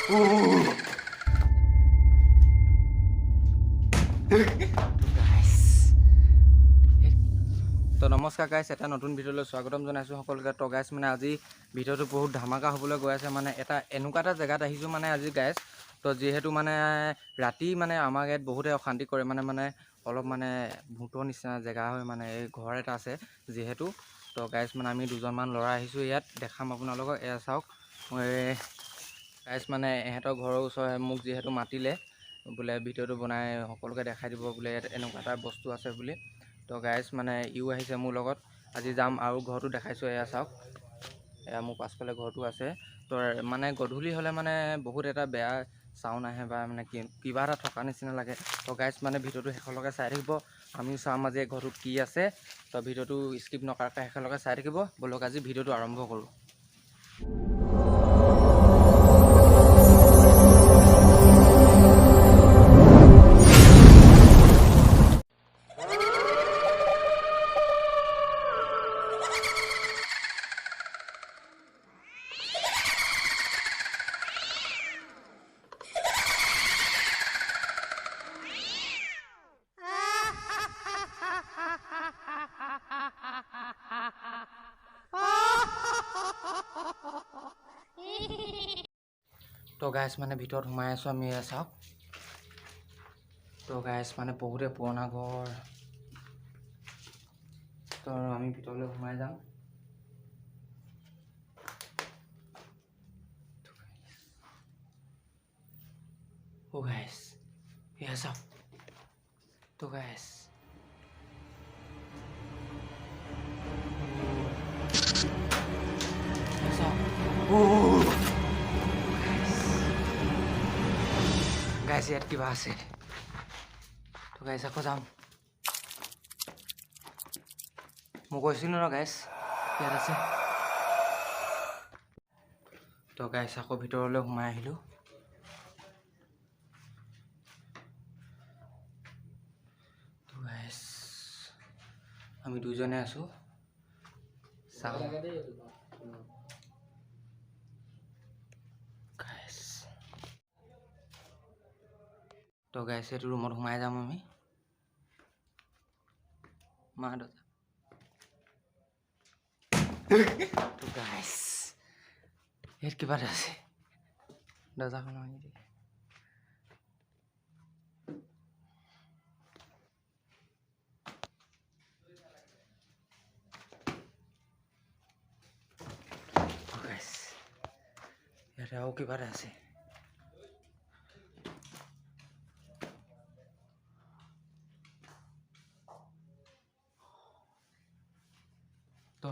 তো নমস্কাৰ গাইছ, এটা নতুন ভিডিঅ'লৈ স্বাগতম জনাইছোঁ সকলোকে। তো গাইছ মানে আজি ভিডিঅ'টো বহুত ধামাকা হ'বলৈ গৈ আছে। মানে এনেকুৱা এটা জেগাত আহিছোঁ মানে আজি গাইছ। তো যিহেতু মানে ৰাতি মানে আমাৰ ইয়াত বহুতে অশান্তি কৰে, মানে অলপ মানে ভূতৰ নিচিনা জেগা হয়, মানে এই ঘৰ এটা আছে যিহেতু। তো গাইছ মানে আমি দুজনমান ল'ৰা আহিছোঁ ইয়াত, দেখাম আপোনালোকক। এয়া চাওক গাইছ, মানে ইহঁতৰ ঘৰৰ ওচৰৰে মোক যিহেতু মাতিলে বোলে ভিডিঅ'টো বনাই সকলোকে দেখাই দিব বোলে ইয়াত এনেকুৱা এটা বস্তু আছে বুলি। তো গাইছ মানে ইও আহিছে মোৰ লগত, আজি যাম আৰু ঘৰটো দেখাইছোঁ। এয়া চাওক, এয়া মোৰ পাছফালে ঘৰটো আছে। তো মানে গধূলি হ'লে মানে বহুত এটা বেয়া চাউণ্ড আহে বা মানে কিবা এটা থকা নিচিনা লাগে। তো গাইছ মানে ভিডিঅ'টো শেষলৈকে চাই থাকিব, আমিও চাম আজি ঘৰটোত কি আছে। তো ভিডিঅ'টো স্কিপ নকৰাকৈ শেষলৈকে চাই থাকিব। ব'লক আজি ভিডিঅ'টো আৰম্ভ কৰোঁ। তো গাইছ মানে ভিতৰত সোমাই আছোঁ আমি, এয়া চাওক। তো গাইছ মানে বহুতে পুৰণা ঘৰ। তো আমি ভিতৰলৈ সোমাই যাম। ও গাইছ, এয়া চাওক। তো গাইছ গাইছ ইয়াত কিবা আছে। তো গাইছ আকৌ যাম, মই কৈছিলোঁ ন গাইছ ইয়াত আছে। তো গাইছ আকৌ ভিতৰলৈ সোমাই আহিলোঁ। তো গাইছ আমি দুজনে আছোঁ, চাওঁ গাইছ। তো গাইছ এইটো ৰুমত সোমাই যাম আমি, মা দেউতা। তো গাইছ ইয়াত কিবা এটা আছে, দৰ্জাখন ভাঙি দিয়ে। ইয়াতে আৰু কিবা এটা আছে। তো